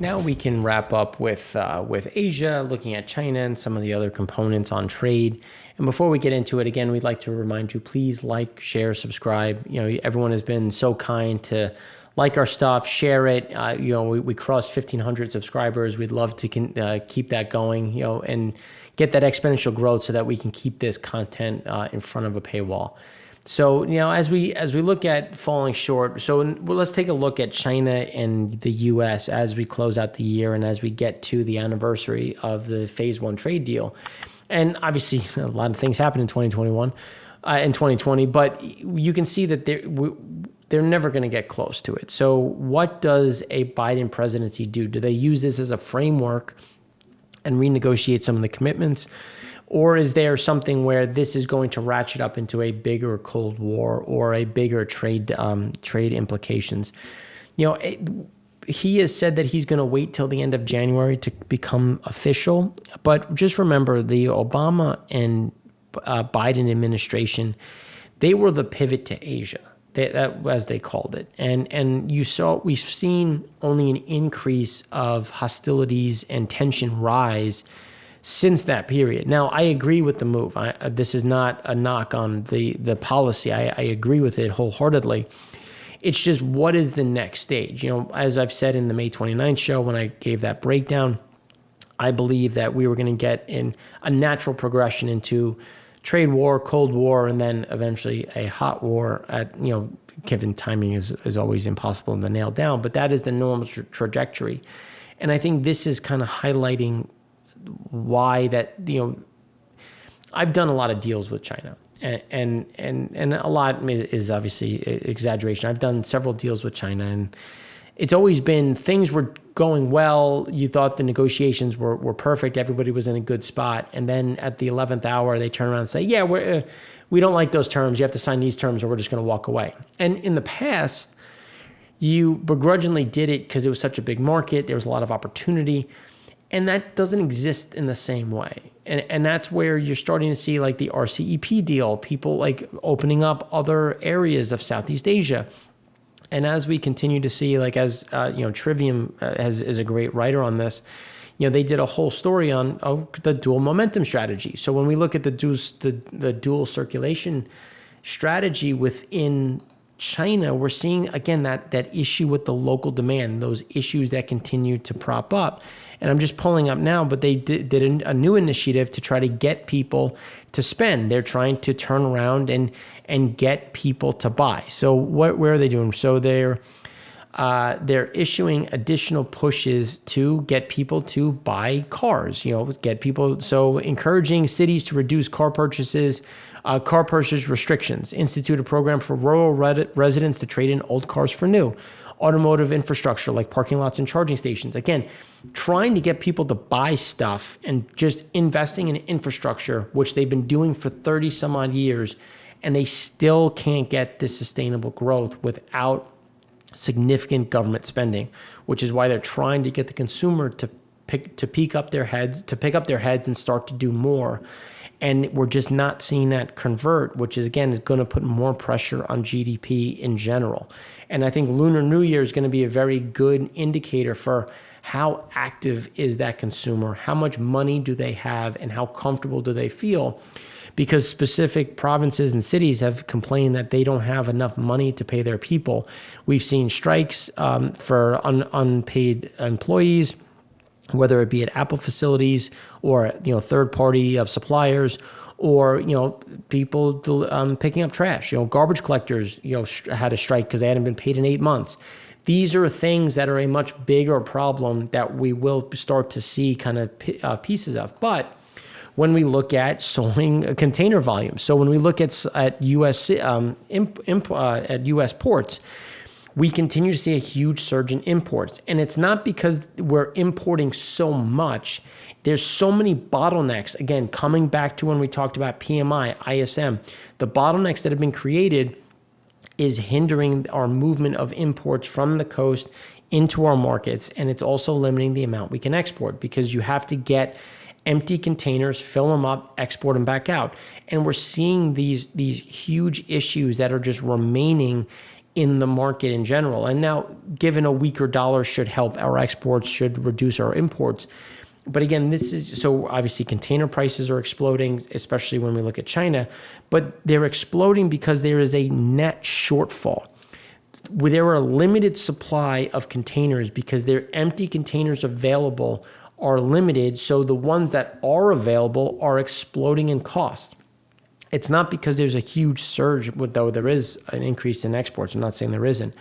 now we can wrap up with Asia, looking at China and some of the other components on trade. And before we get into it, again, we'd like to remind you, please like, share, subscribe. Everyone has been so kind to like our stuff, share it. We crossed 1,500 subscribers. We'd love to keep that going, and get that exponential growth so that we can keep this content in front of a paywall. So, as we look at falling short, let's take a look at China and the U.S. as we close out the year and as we get to the anniversary of the Phase 1 trade deal. And obviously, a lot of things happened in 2021 and 2020, but you can see that they're never going to get close to it. So what does a Biden presidency do? Do they use this as a framework and renegotiate some of the commitments? Or is there something where this is going to ratchet up into a bigger Cold War or a bigger trade implications? He has said that he's going to wait till the end of January to become official. But just remember, the Obama and Biden administration, they were the pivot to Asia, as they called it. And we've seen only an increase of hostilities and tension rise since that period. Now, I agree with the move. This is not a knock on the policy. I agree with it wholeheartedly. It's just, what is the next stage? As I've said in the May 29th show when I gave that breakdown, I believe that we were going to get in a natural progression into trade war, Cold War, and then eventually a hot war given timing is always impossible to nail down, but that is the normal trajectory. And I think this is kind of highlighting why that, I've done a lot of deals with China, and a lot is obviously exaggeration. I've done several deals with China, and it's always been things were going well. You thought the negotiations were perfect. Everybody was in a good spot. And then at the 11th hour, they turn around and say, yeah, we don't like those terms. You have to sign these terms or we're just going to walk away. And in the past, you begrudgingly did it because it was such a big market. There was a lot of opportunity. And that doesn't exist in the same way. And that's where you're starting to see like the RCEP deal, people like opening up other areas of Southeast Asia. And as we continue to see, like Trivium is a great writer on this, they did a whole story on the dual momentum strategy. So when we look at the dual circulation strategy within China, we're seeing, again, that issue with the local demand, those issues that continue to prop up. And I'm just pulling up now, but they did a new initiative to try to get people to spend. They're trying to turn around and get people to buy. So where are they doing? So they're issuing additional pushes to get people to buy cars. Get people. So encouraging cities to reduce car purchase restrictions. Institute a program for rural residents to trade in old cars for new. Automotive infrastructure like parking lots and charging stations. Again, trying to get people to buy stuff and just investing in infrastructure, which they've been doing for 30 some odd years, and they still can't get this sustainable growth without significant government spending, which is why they're trying to get the consumer to pick up their heads and start to do more. And we're just not seeing that convert, which is, again, is going to put more pressure on GDP in general. And I think Lunar New Year is going to be a very good indicator for how active is that consumer, how much money do they have, and how comfortable do they feel? Because specific provinces and cities have complained that they don't have enough money to pay their people. We've seen strikes for unpaid employees, whether it be at Apple facilities or third-party suppliers, or people picking up trash. Garbage collectors had a strike because they hadn't been paid in 8 months. These are things that are a much bigger problem that we will start to see kind of pieces of. But when we look at soaring container volume, so when we look at U.S. At U.S. ports, we continue to see a huge surge in imports. And it's not because we're importing so much. There's so many bottlenecks. Again, coming back to when we talked about PMI, ISM, the bottlenecks that have been created is hindering our movement of imports from the coast into our markets. And it's also limiting the amount we can export because you have to get empty containers, fill them up, export them back out. And we're seeing these huge issues that are just remaining in the market in general. And now, given a weaker dollar should help our exports, should reduce our imports. But again, this is so obviously container prices are exploding, especially when we look at China, but they're exploding because there is a net shortfall. There are a limited supply of containers because their empty containers available are limited. So the ones that are available are exploding in cost. It's not because there's a huge surge, though there is an increase in exports. I'm not saying there isn't.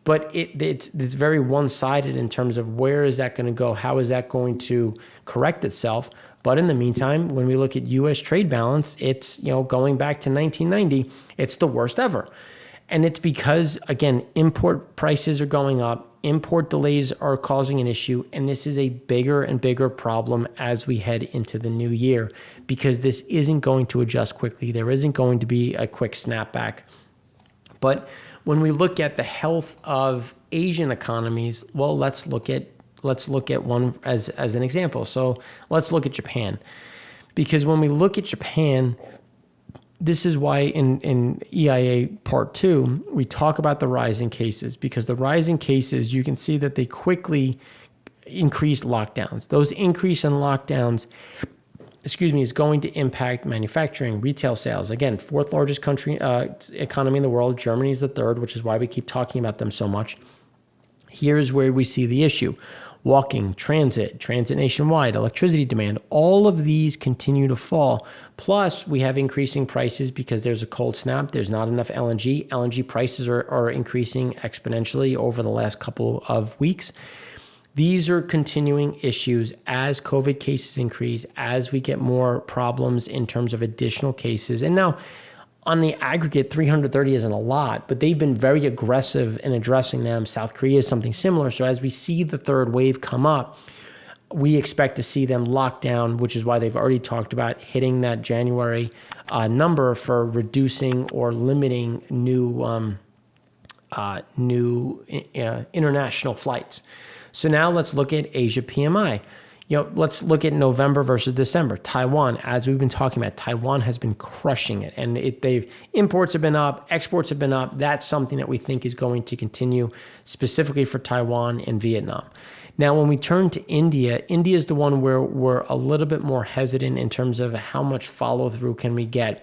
But it's very one-sided in terms of where is that going to go? How is that going to correct itself? But in the meantime, when we look at U.S. trade balance, it's, going back to 1990, it's the worst ever. And it's because, again, import prices are going up, import delays are causing an issue, and this is a bigger and bigger problem as we head into the new year because this isn't going to adjust quickly. There isn't going to be a quick snapback. But when we look at the health of Asian economies, well, let's look at one as an example. So let's look at Japan, because when we look at Japan, this is why in EIA Part 2, we talk about the rising cases, because the rising cases, you can see that they quickly increase lockdowns. Those increase in lockdowns, is going to impact manufacturing, retail sales. Again, fourth largest country economy in the world. Germany is the third, which is why we keep talking about them so much. Here's where we see the issue. Walking, transit nationwide, electricity demand, all of these continue to fall. Plus, we have increasing prices because there's a cold snap. There's not enough LNG. LNG prices are increasing exponentially over the last couple of weeks. These are continuing issues as COVID cases increase, as we get more problems in terms of additional cases. And now, on the aggregate, 330 isn't a lot, but they've been very aggressive in addressing them. South Korea is something similar. So as we see the third wave come up, we expect to see them lock down, which is why they've already talked about hitting that January number for reducing or limiting new international flights. So now let's look at Asia PMI. Let's look at November versus December. Taiwan, as we've been talking about, Taiwan has been crushing it. And imports have been up, exports have been up. That's something that we think is going to continue, specifically for Taiwan and Vietnam. Now, when we turn to India, India is the one where we're a little bit more hesitant in terms of how much follow-through can we get.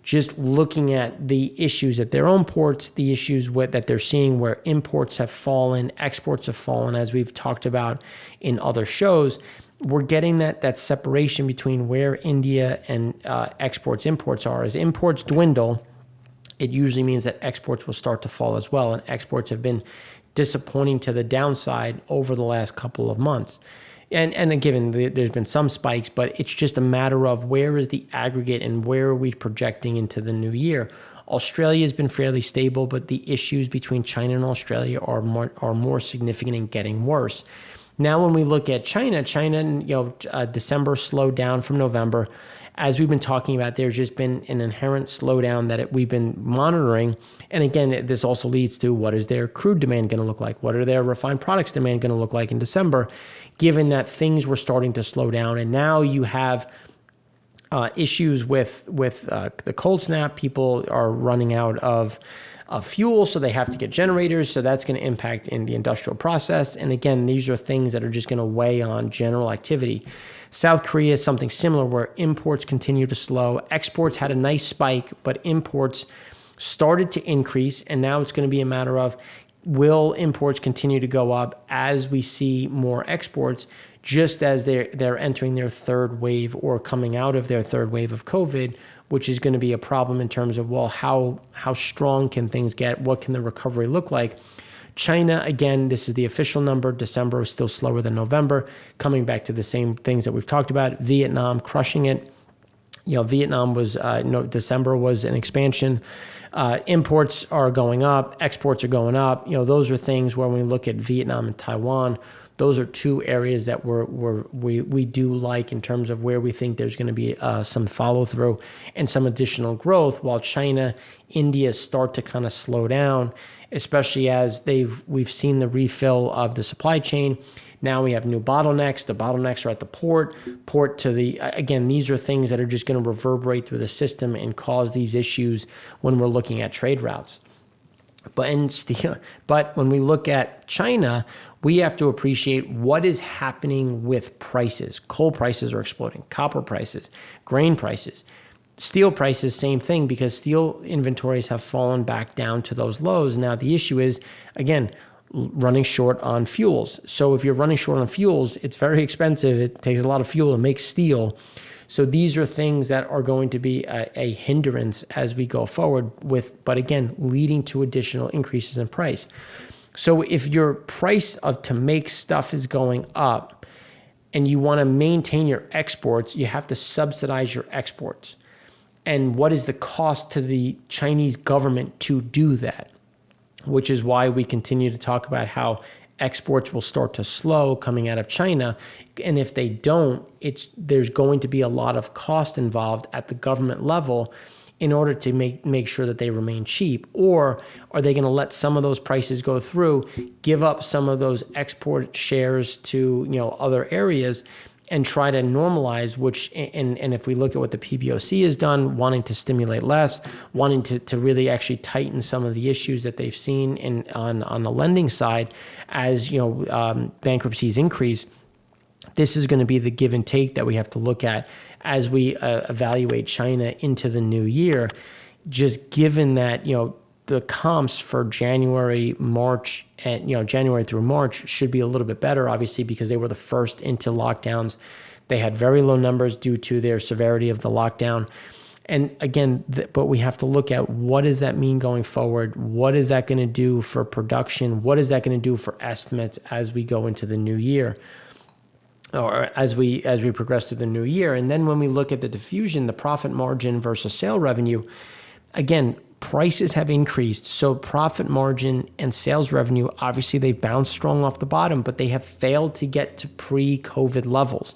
Just looking at the issues at their own ports, the issues that they're seeing where imports have fallen, exports have fallen, as we've talked about in other shows, we're getting that separation between where India and exports, imports are. As imports dwindle, it usually means that exports will start to fall as well, and exports have been disappointing to the downside over the last couple of months. And given there's been some spikes, but it's just a matter of where is the aggregate and where are we projecting into the new year. Australia has been fairly stable, but the issues between China and Australia are more significant and getting worse. Now, when we look at China, December slowed down from November. As we've been talking about, there's just been an inherent slowdown that we've been monitoring. And again, this also leads to what is their crude demand going to look like? What are their refined products demand going to look like in December, given that things were starting to slow down? And now you have issues with the cold snap. People are running out of fuel, so they have to get generators. So that's going to impact in the industrial process. And again, these are things that are just going to weigh on general activity. South Korea is something similar where imports continue to slow. Exports had a nice spike, but imports started to increase. And now it's going to be a matter of, will imports continue to go up as we see more exports, just as they're entering their third wave or coming out of their third wave of COVID, which is going to be a problem in terms of, well, how strong can things get? What can the recovery look like? China, again, this is the official number. December is still slower than November, coming back to the same things that we've talked about. Vietnam crushing it. Vietnam was, December was an expansion. Imports are going up, exports are going up. Those are things where when we look at Vietnam and Taiwan, those are two areas that we do like in terms of where we think there's going to be some follow through and some additional growth, while China, India start to kind of slow down, especially as we've seen the refill of the supply chain. Now we have new bottlenecks. The bottlenecks are at the port again, these are things that are just going to reverberate through the system and cause these issues when we're looking at trade routes. But when we look at China, we have to appreciate what is happening with prices. Coal prices are exploding, copper prices, grain prices, steel prices, same thing, because steel inventories have fallen back down to those lows. Now, the issue is, again, running short on fuels. So if you're running short on fuels, it's very expensive. It takes a lot of fuel to make steel. So these are things that are going to be a hindrance as we go forward but again, leading to additional increases in price. So if your price to make stuff is going up and you want to maintain your exports, you have to subsidize your exports. And what is the cost to the Chinese government to do that? Which is why we continue to talk about how exports will start to slow coming out of China. And if they don't, there's going to be a lot of cost involved at the government level in order to make sure that they remain cheap. Or are they going to let some of those prices go through, give up some of those export shares to other areas and try to normalize, and if we look at what the PBOC has done, wanting to stimulate less, wanting to really actually tighten some of the issues that they've seen on the lending side as bankruptcies increase. This is going to be the give and take that we have to look at as we evaluate China into the new year, just given that the comps for January through March should be a little bit better, obviously, because they were the first into lockdowns. They had very low numbers due to their severity of the lockdown. And again, but we have to look at what does that mean going forward? What is that going to do for production? What is that going to do for estimates as we go into the new year? Or as we progress through the new year. And then when we look at the diffusion, the profit margin versus sale revenue, again, prices have increased. So profit margin and sales revenue, obviously they've bounced strong off the bottom, but they have failed to get to pre-COVID levels.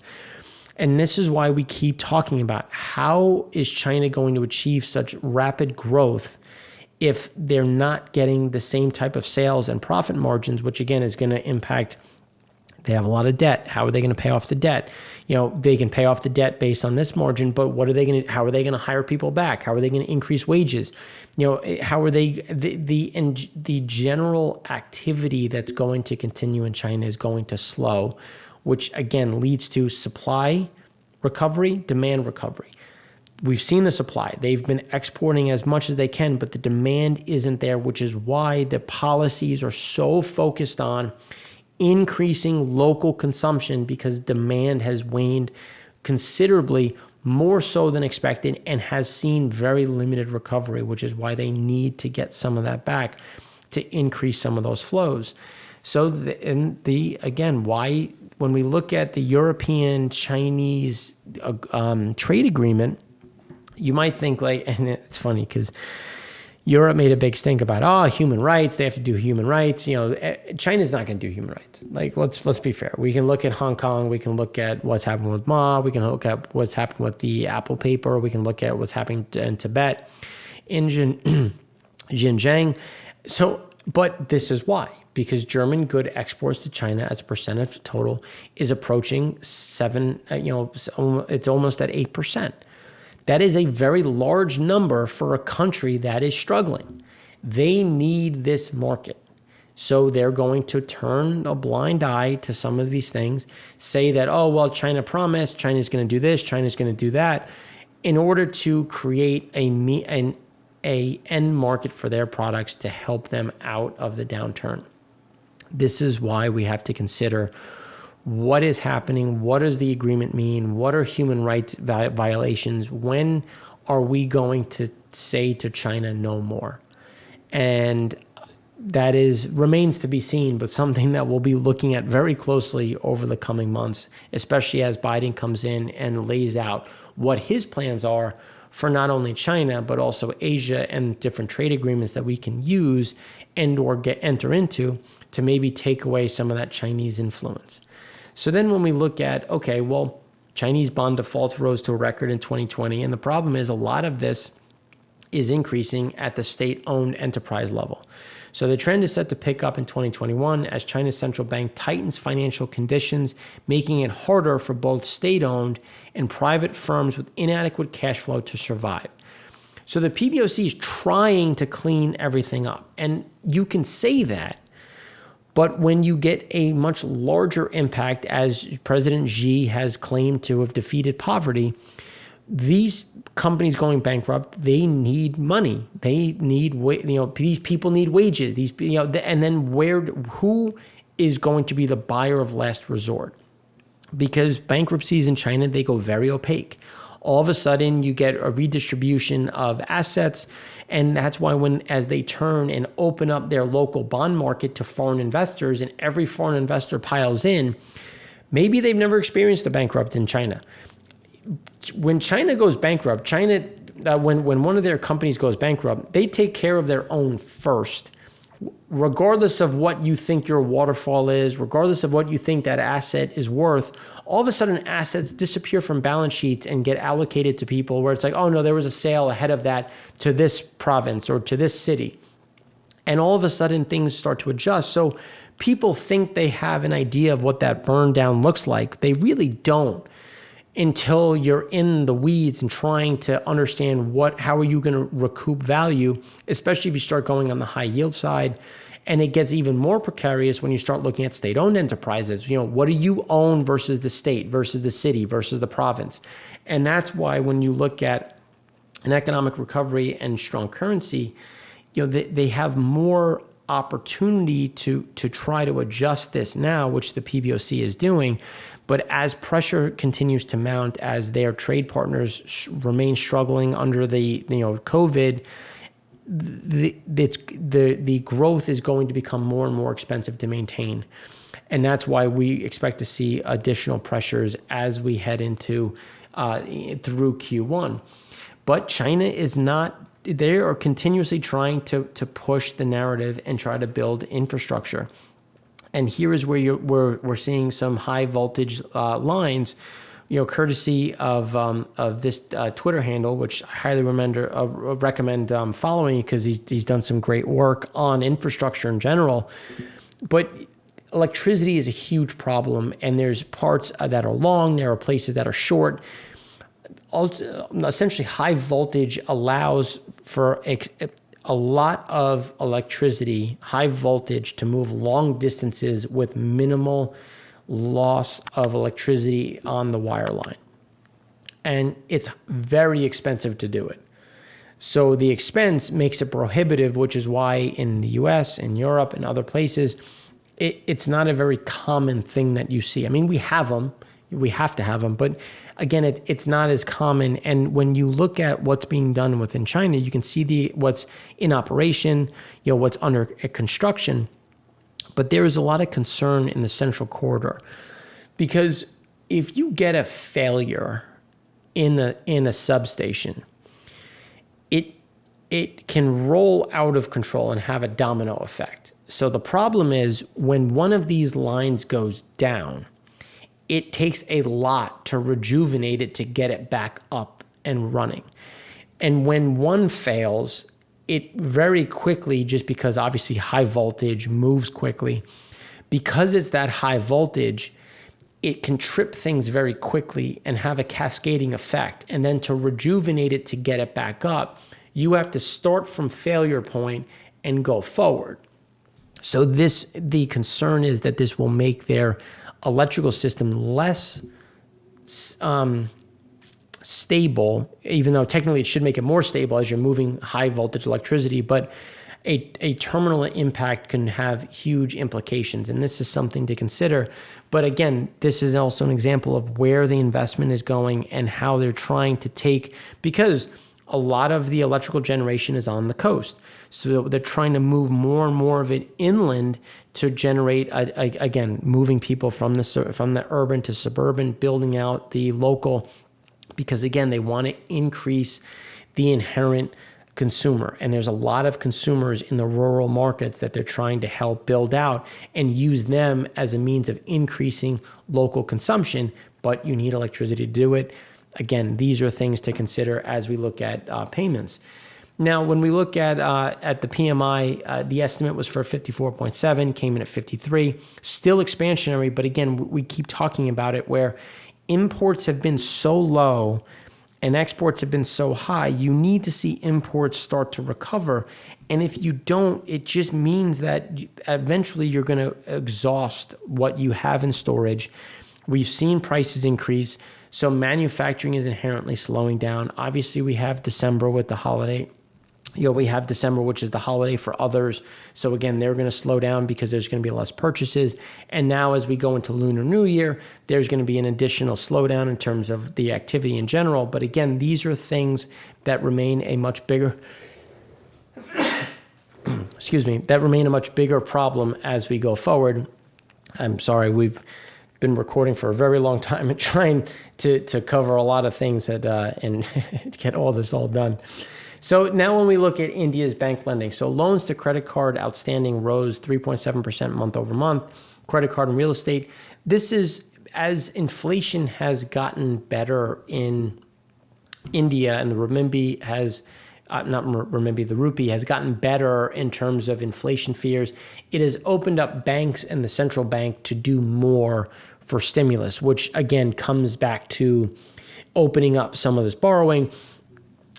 And this is why we keep talking about how is China going to achieve such rapid growth if they're not getting the same type of sales and profit margins, which again is going to impact. They have a lot of debt. How are they going to pay off the debt? They can pay off the debt based on this margin, but how are they going to hire people back? How are they going to increase wages? How are they, the general activity that's going to continue in China is going to slow, which again leads to supply recovery, demand recovery. We've seen the supply. They've been exporting as much as they can, but the demand isn't there, which is why the policies are so focused on increasing local consumption, because demand has waned considerably, more so than expected, and has seen very limited recovery, which is why they need to get some of that back to increase some of those flows. So why when we look at the European-Chinese trade agreement, you might think and it's funny because Europe made a big stink about, human rights. They have to do human rights. China's not going to do human rights. Let's be fair. We can look at Hong Kong. We can look at what's happened with Ma. We can look at what's happened with the Apple paper. We can look at what's happening in Tibet, in Xinjiang. But this is why. Because German good exports to China as a percent of the total is approaching 7, it's almost at 8%. That is a very large number for a country that is struggling. They need this market. So they're going to turn a blind eye to some of these things, say that, China promised, China's going to do this, China's going to do that, in order to create an end market for their products to help them out of the downturn. This is why we have to consider what is happening, what does the agreement mean, what are human rights violations, when are we going to say to China no more? And that remains to be seen, but something that we'll be looking at very closely over the coming months, especially as Biden comes in and lays out what his plans are for not only China, but also Asia and different trade agreements that we can use and or enter into to maybe take away some of that Chinese influence. So then when we look at, Chinese bond defaults rose to a record in 2020, and the problem is a lot of this is increasing at the state-owned enterprise level. So the trend is set to pick up in 2021 as China's central bank tightens financial conditions, making it harder for both state-owned and private firms with inadequate cash flow to survive. So the PBOC is trying to clean everything up. And you can say that, but when you get a much larger impact, as President Xi has claimed to have defeated poverty, these companies going bankrupt, they need money. They need, these people need wages. And then who is going to be the buyer of last resort? Because bankruptcies in China, they go very opaque. All of a sudden, you get a redistribution of assets, and that's why as they turn and open up their local bond market to foreign investors, and every foreign investor piles in, maybe they've never experienced a bankrupt in China. When China goes bankrupt, when one of their companies goes bankrupt, they take care of their own first. Regardless of what you think your waterfall is, regardless of what you think that asset is worth, all of a sudden assets disappear from balance sheets and get allocated to people where it's like, oh no, there was a sale ahead of that to this province or to this city. And all of a sudden things start to adjust. So people think they have an idea of what that burn down looks like. They really don't, until you're in the weeds and trying to understand how are you going to recoup value, especially if you start going on the high yield side. And it gets even more precarious when you start looking at state-owned enterprises. What do you own versus the state, versus the city, versus the province? And that's why when you look at an economic recovery and strong currency, they have more opportunity to try to adjust this now, which the PBOC is doing. But as pressure continues to mount, as their trade partners remain struggling under the COVID, the growth is going to become more and more expensive to maintain. And that's why we expect to see additional pressures as we head into through Q1. But China is not. They are continuously trying to push the narrative and try to build infrastructure. And here is where we're seeing some high voltage lines, courtesy of this Twitter handle, which I highly recommend following, because he's done some great work on infrastructure in general. But electricity is a huge problem, and there's parts that are long, there are places that are short. Essentially, high voltage allows for a lot of electricity, high voltage, to move long distances with minimal loss of electricity on the wire line. And it's very expensive to do it. So the expense makes it prohibitive, which is why in the US and Europe and other places, it's not a very common thing that you see. I mean, we have them. We have to have them. But again, it's not as common. And when you look at what's being done within China, you can see what's in operation, what's under construction. But there is a lot of concern in the central corridor, because if you get a failure in a substation, it can roll out of control and have a domino effect. So the problem is, when one of these lines goes down, it takes a lot to rejuvenate it, to get it back up and running. And when one fails, it very quickly, just because obviously high voltage moves quickly, because it's that high voltage, it can trip things very quickly and have a cascading effect. And then to rejuvenate it, to get it back up, you have to start from failure point and go forward. So the concern is that this will make their electrical system less stable, even though technically it should make it more stable as you're moving high voltage electricity, but a terminal impact can have huge implications. And this is something to consider. But again, this is also an example of where the investment is going and how they're trying to take, because a lot of the electrical generation is on the coast. So they're trying to move more and more of it inland to generate, again, moving people from the urban to suburban, building out the local, because again, they want to increase the inherent consumer. And there's a lot of consumers in the rural markets that they're trying to help build out and use them as a means of increasing local consumption, but you need electricity to do it. Again, these are things to consider as we look at payments. Now, when we look at the PMI, the estimate was for 54.7, came in at 53, still expansionary. But again, we keep talking about it, where imports have been so low and exports have been so high, you need to see imports start to recover. And if you don't, it just means that eventually you're going to exhaust what you have in storage. We've seen prices increase, so manufacturing is inherently slowing down. Obviously, we have December with the holiday. We have December, which is the holiday for others. So again, they're going to slow down because there's going to be less purchases. And now as we go into Lunar New Year, there's going to be an additional slowdown in terms of the activity in general. But again, these are things that remain a much bigger, that remain a much bigger problem as we go forward. I'm sorry, we've been recording for a very long time and trying to cover a lot of things and get all this all done. So now when we look at India's bank lending, so loans to credit card outstanding rose 3.7% month over month. Credit card and real estate. This is as inflation has gotten better in India, and the renminbi has, the rupee has gotten better in terms of inflation fears. It has opened up banks and the central bank to do more for stimulus, which again comes back to opening up some of this borrowing.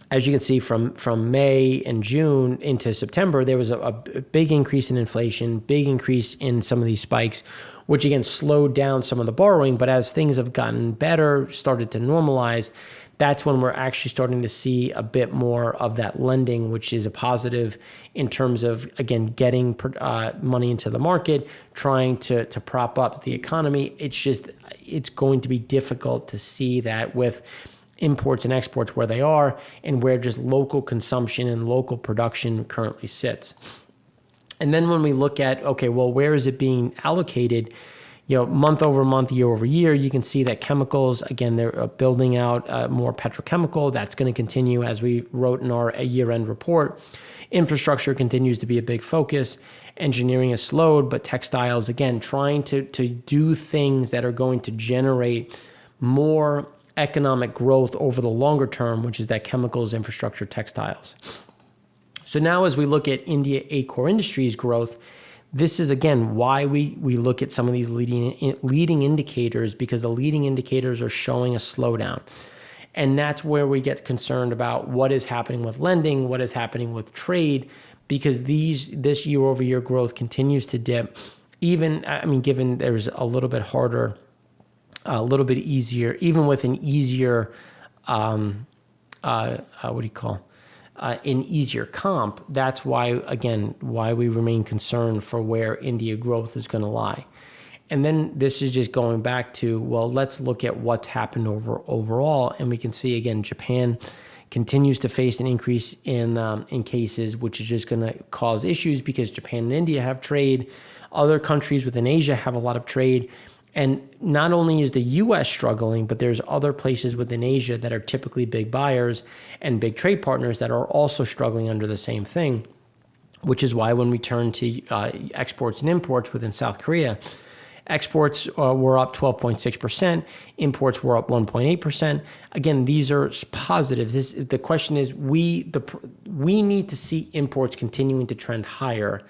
As you can see from May and June into September, there was a big increase in inflation, big increase in some of these spikes, which again slowed down some of the borrowing. But as things have gotten better, started to normalize, that's when we're actually starting to see a bit more of that lending, which is a positive in terms of, again, getting money into the market, trying to prop up the economy. It's going to be difficult to see that with imports and exports where they are and where just local consumption and local production currently sits. And then when we look at, okay, well, where is it being allocated? Month over month, year over year, you can see that chemicals, again, they're building out more petrochemical. That's going to continue as we wrote in our year-end report. Infrastructure continues to be a big focus. Engineering has slowed, but textiles, again, trying to do things that are going to generate more economic growth over the longer term, which is that chemicals, infrastructure, textiles. So now as we look at India 8 core industries growth, this is, again, why we look at some of these leading indicators, because the leading indicators are showing a slowdown. And that's where we get concerned about what is happening with lending, what is happening with trade, because this year-over-year growth continues to dip. Given there's a little bit harder, a little bit easier, even with an easier, an easier comp. That's why we remain concerned for where India growth is going to lie. And then this is just going back to, well, let's look at what's happened overall. And we can see, again, Japan continues to face an increase in cases, which is just going to cause issues because Japan and India have trade. Other countries within Asia have a lot of trade. And not only is the U.S. struggling, but there's other places within Asia that are typically big buyers and big trade partners that are also struggling under the same thing, which is why when we turn to exports and imports within South Korea, exports were up 12.6%, imports were up 1.8%. Again, these are positives. The question is, we need to see imports continuing to trend higher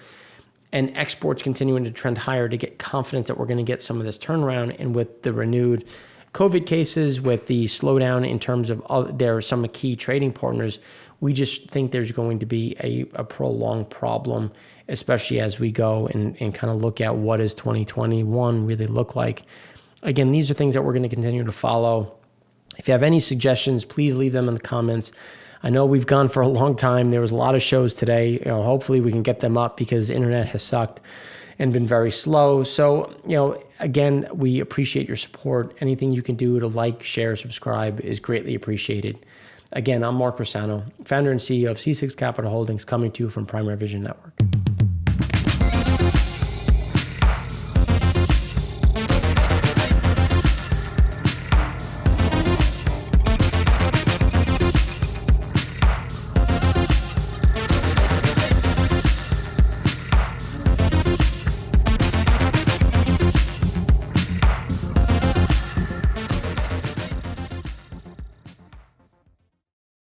and exports continuing to trend higher to get confidence that we're going to get some of this turnaround. And with the renewed COVID cases, with the slowdown in terms of there are some key trading partners, we just think there's going to be a prolonged problem, especially as we go and kind of look at what does 2021 really look like. Again, these are things that we're going to continue to follow. If you have any suggestions, please leave them in the comments. I know we've gone for a long time. There was a lot of shows today. Hopefully we can get them up because the internet has sucked and been very slow. So, again, we appreciate your support. Anything you can do to like, share, subscribe is greatly appreciated. Again, I'm Mark Rossano, founder and CEO of C6 Capital Holdings, coming to you from Primary Vision Network.